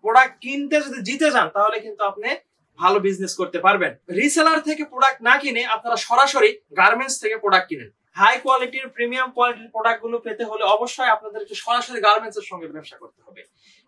Product কিনতে যদি জিতে যান তাহলে কিন্তু আপনি ভালো বিজনেস করতে পারবেন। রিসেলার থেকে প্রোডাক্ট না কিনে আপনারা সরাসরি গার্মেন্টস থেকে প্রোডাক্ট কিনেন। হাই কোয়ালিটির প্রিমিয়াম কোয়ালিটির প্রোডাক্ট গুলো পেতে হলে অবশ্যই আপনাদেরকে সরাসরি গার্মেন্টস এর সঙ্গে ব্যবসা করতে হবে।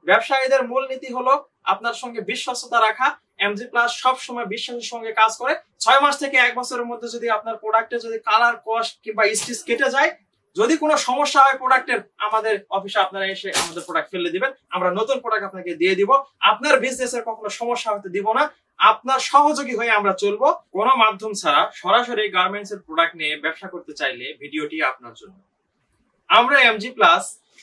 ব্যবসায়ীদের মূল নীতি হলো আপনার সঙ্গে বিশ্বস্ততা রাখা। এমজি প্লাস সব সময় বিশ্বাসের সঙ্গে কাজ করে। 6 মাস থেকে 1 বছরের মধ্যে যদি আপনার প্রোডাক্টে যদি কালার, কস্ট কিংবা স্টিচ কেটে যায়, যদি কোনো সমস্যা হয় প্রোডাক্টের, আমাদের অফিসে আপনারা এসে আমাদের প্রোডাক্ট ফেলে দিবেন, আমরা নতুন প্রোডাক্ট আপনাকে দিয়ে দিব। আপনার বিজনেসের কখনো সমস্যা হতে দিব না, আপনার সহযোগী হয়ে আমরা চলবো। কোনো মাধ্যম ছাড়া সরাসরি গার্মেন্টস এর প্রোডাক্ট নিয়ে ব্যবসা করতে চাইলে ভিডিওটি আপনার জন্য। আমরা এমজি প্লাস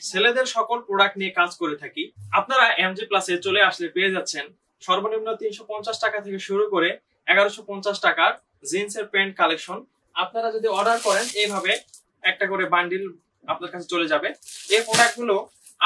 ছেলেদের সকল প্রোডাক্ট নিয়ে কাজ করে থাকি। আপনারা এমজি প্লাসে চলে আসলে পেয়ে যাচ্ছেন সর্বনিম্ন 350 টাকা থেকে শুরু করে 1150 টাকার জিন্সের প্যান্ট কালেকশন। আপনারা যদি অর্ডার করেন এইভাবে একটা করে বান্ডিল আপনার কাছে চলে যাবে। এই প্রোডাক্ট গুলো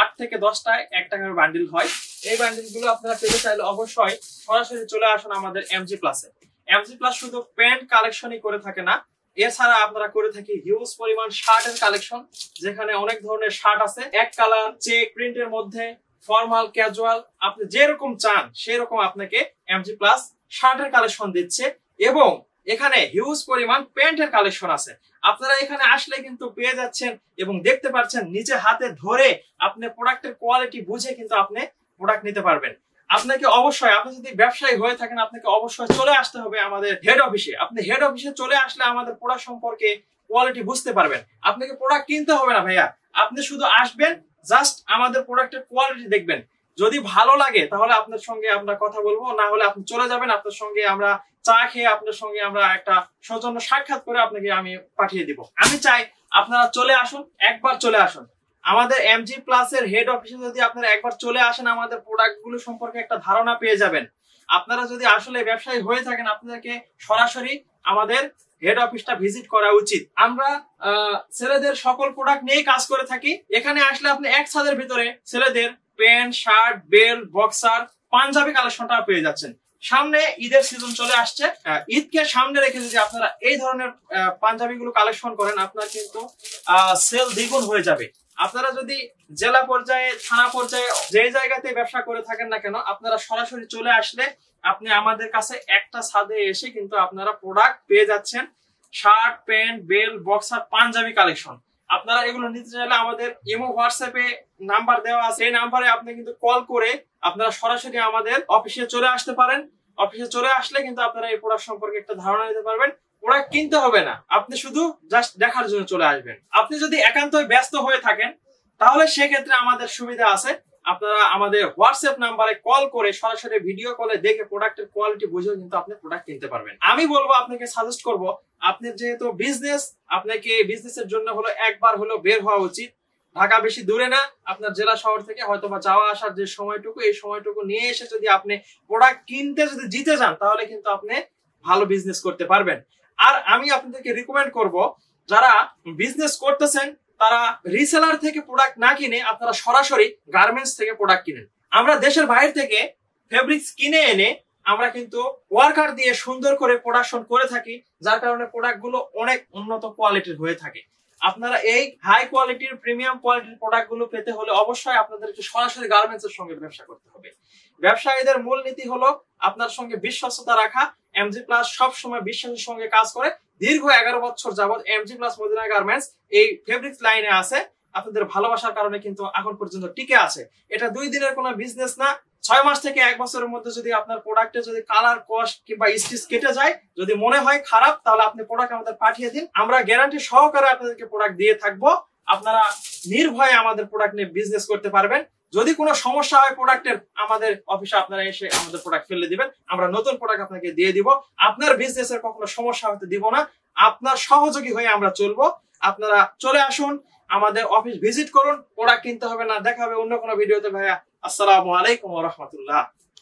8 থেকে 10টায় 1 টাকার বান্ডিল হয়। এই বান্ডিল গুলো আপনারা পেতে চাইলে অবশ্যই সরাসরি চলে আসুন আমাদের এমজি প্লাসে। এমজি প্লাস শুধু প্যান্ট কালেকশনই করে থাকে না, এছাড়া আপনারা করে থাকি হিউজ পরিমাণ শার্টের কালেকশন, যেখানে অনেক ধরনের শার্ট আছে, এক কালার, চেক প্রিন্টের মধ্যে, ফর্মাল, ক্যাজুয়াল, আপনি যেরকম চান সেরকম আপনাকে এমজি প্লাস শার্টের কালেকশন দিচ্ছে। এবং এখানে হিউজ পরিমাণ প্যান্টের কালেকশন আছে। আপনারা এখানে আসলে কিন্তু পেয়ে যাচ্ছেন এবং দেখতে পাচ্ছেন, নিজে হাতে ধরে আপনি প্রোডাক্টের কোয়ালিটি বুঝে কিন্তু আপনি প্রোডাক্ট নিতে পারবেন। আপনাকে অবশ্যই, আপনি যদি ব্যবসায়ী হয়ে থাকেন, আপনাকে অবশ্যই চলে আসতে হবে আমাদের হেড অফিসে। আপনি হেড অফিসে চলে আসলে আমাদের প্রোডাক্ট সম্পর্কে কোয়ালিটি বুঝতে পারবেন। আপনাকে প্রোডাক্ট কিনতে হবে না ভাইয়া, আপনি শুধু আসবেন, জাস্ট আমাদের প্রোডাক্টের কোয়ালিটি দেখবেন। যদি ভালো লাগে তাহলে আপনার সঙ্গে আমরা কথা বলবো, না হলে আপনি চলে যাবেন। আপনার সঙ্গে আমরা চা খেয়ে, আপনার সঙ্গে আমরা একটা সৌজন্য সাক্ষাৎ করে আপনাকে আমি পাঠিয়ে দিব। আমি চাই আপনারা চলে আসুন, একবার চলে আসুন আমাদের এমজি প্লাস এর হেড অফিসে। যদি আপনারা একবার চলে আসেন, আমাদের প্রোডাক্ট গুলো সম্পর্কে একটা ধারণা পেয়ে যাবেন। আপনারা যদি আসলে ব্যবসায়ী হয়ে থাকেন, আপনাদেরকে সরাসরি আমাদের হেড অফিসটা ভিজিট করা উচিত। আমরা ছেলেদের সকল প্রোডাক্ট নিয়ে কাজ করে থাকি। এখানে আসলে আপনি এক ছাদের ভিতরে ছেলেদের pant, shirt, belt, boxer, panjabi কালেকশনটা পেয়ে যাচ্ছেন। সামনে ঈদের সিজন চলে আসছে, ঈদকে সামনে রেখে যদি আপনারা এই ধরনের পাঞ্জাবি গুলো কালেকশন করেন, আপনার কিন্তু সেল দ্বিগুণ হয়ে যাবে। আপনারা যদি জেলা পর্যায়ে, থানা পর্যায়ে, যে জায়গাতে ব্যবসা করে থাকেন না কেন, আপনারা সরাসরি চলে আসলে আপনি আমাদের কাছে একটা ছাদে এসে কিন্তু আপনারা প্রোডাক্ট পেয়ে যাচ্ছেন। Shirt, pant, belt, boxer, panjabi collection. আপনারা এগুলো নিতে চাইলে আমাদের ইমো, হোয়াটসঅ্যাপে নাম্বার দেওয়া আছে, এই নাম্বারে আপনি কিন্তু কল করে আপনারা সরাসরি আমাদের অফিসে চলে আসতে পারেন। অফিসে চলে আসলে কিন্তু আপনারা এই প্রোডাক্ট সম্পর্কে একটা ধারণা নিতে পারবেন। প্রোডাক্ট কিনতে হবে না, আপনি শুধু জাস্ট দেখার জন্য চলে আসবেন। আপনি যদি একান্তই ব্যস্ত হয়ে থাকেন তাহলে সেক্ষেত্রে আমাদের সুবিধা আছে, আপনারা আমাদের হোয়াটসঅ্যাপ নাম্বারে কল করে সরাসরি ভিডিও কলে দেখে প্রোডাক্টের কোয়ালিটি বুঝে কিন্তু আপনি প্রোডাক্ট কিনতে পারবেন। আমি বলবো, আপনাকে সাজেস্ট করব, আপনি যেহেতু বিজনেস, আপনাকে বিজনেসের জন্য হলো একবার হলো বের হওয়া উচিত। ঢাকা বেশি দূরে না, আপনার জেলা শহর থেকে হয়তো বা যাওয়া আসার যে সময়টুকু, এই সময়টুকু নিয়ে এসে যদি আপনি প্রোডাক্ট কিনতে যদি জিতে যান তাহলে কিন্তু আপনি ভালো বিজনেস করতে পারবেন। আর আমি আপনাদেরকে রিকমেন্ড করব, যারা বিজনেস করতেছেন তারা রিসেলার থেকে প্রোডাক্ট না কিনে আপনারা সরাসরি গার্মেন্টস থেকে প্রোডাক্ট কিনেন। আমরা দেশের বাইরে থেকে ফেব্রিক্স কিনে এনে আমরা কিন্তু ওয়ার্কার দিয়ে সুন্দর করে প্রোডাকশন করে থাকি, যার কারণে প্রোডাক্ট গুলো অনেক উন্নত কোয়ালিটির হয়ে থাকে। আপনারা এই হাই কোয়ালিটির প্রিমিয়াম কোয়ালিটির প্রোডাক্ট গুলো পেতে হলে অবশ্যই আপনাদেরকে সরাসরি গার্মেন্টস এর সঙ্গে ব্যবসা করতে হবে। ব্যবসায়ীদের মূল নীতি হলো আপনার সঙ্গে বিশ্বস্ততা রাখা। এমজি প্লাস সব সময় বিশ্বাসের সঙ্গে কাজ করে। দীর্ঘ 11 বছর যাবত এমজি প্লাস মদিনা গার্মেন্টস এই ফেব্রিক্স লাইনে আছে। আপনাদের ভালোবাসার কারণে কিন্তু এখন পর্যন্ত টিকে আছে। এটা 2 দিনের কোনো বিজনেস না, 6 মাস থেকে 1 বছরের মধ্যে যদি আপনার প্রোডাক্টে যদি কালার, কস্ট কিংবা স্টিচ কেটে যায়, যদি মনে হয় খারাপ, তাহলে আপনি প্রোডাক্ট আমাদের পাঠিয়ে দিন। আমরা গ্যারান্টি সহকারে আপনাদেরকে প্রোডাক্ট দিয়ে থাকবো। আপনারা নির্ভয়ে আমাদের প্রোডাক্ট নিয়ে বিজনেস করতে পারবেন। যদি কোনো সমস্যা হয় প্রোডাক্টের, আমাদের অফিসে আপনারা এসে আমাদের প্রোডাক্ট ফেলে দিবেন, আমরা নতুন প্রোডাক্ট আপনাকে দিয়ে দিব। আপনার বিজনেসের কখনো সমস্যা হতে দিব না, আপনার সহযোগী হয়ে আমরা চলবো। আপনারা চলে আসুন, আমাদের অফিস ভিজিট করুন, প্রোডাক্ট কিনতে হবে না। দেখা হবে অন্য কোনো ভিডিওতে ভাইয়া। আসসালামু আলাইকুম ওয়া রাহমাতুল্লাহ।